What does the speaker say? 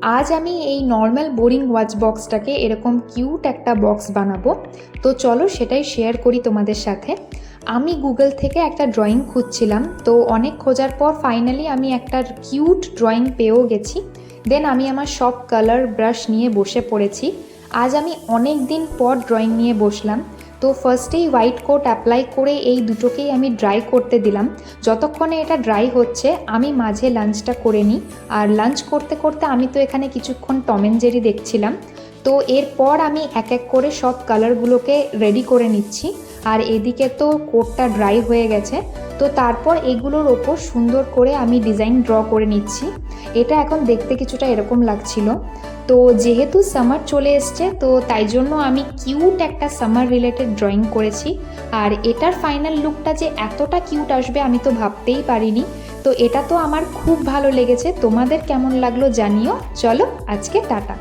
আজ আমি এই নর্মাল বোরিং ওয়াচ বক্সটাকে এরকম কিউট একটা বক্স বানাবো। তো চলো সেটাই শেয়ার করি তোমাদের সাথে। আমি গুগল থেকে একটা ড্রয়িং খুঁজছিলাম, তো অনেক খোঁজার পর ফাইনালি আমি একটা কিউট ড্রয়িং পেয়েও গেছি। দেন আমি আমার সব কালার ব্রাশ নিয়ে বসে পড়েছি। আজ আমি অনেক দিন পর ড্রয়িং নিয়ে বসলাম। তো ফার্স্টেই হোয়াইট কোট অ্যাপ্লাই করে এই দুটোকেই আমি ড্রাই করতে দিলাম। যতক্ষণে এটা ড্রাই হচ্ছে আমি মাঝে লাঞ্চটা করে নিই। আর লাঞ্চ করতে করতে আমি তো এখানে কিছুক্ষণ টম অ্যান্ড জেরি দেখছিলাম। তো এরপর আমি এক এক করে সব কালারগুলোকে রেডি করে নিচ্ছি। আর এদিকে তো কোটটা ড্রাই হয়ে গেছে। তো তারপর এগুলোর ওপর সুন্দর করে আমি ডিজাইন ড্র করে নিচ্ছি। এটা এখন দেখতে কিছুটা এরকম লাগছিল। তো যেহেতু সামার চলে এসছে, তো তাই জন্য আমি কিউট একটা সামার রিলেটেড ড্রয়িং করেছি। আর এটার ফাইনাল লুকটা যে এতটা কিউট আসবে আমি তো ভাবতেই পারিনি। তো এটা তো আমার খুব ভালো লেগেছে। তোমাদের কেমন লাগলো জানিও। চলো আজকে টাটা।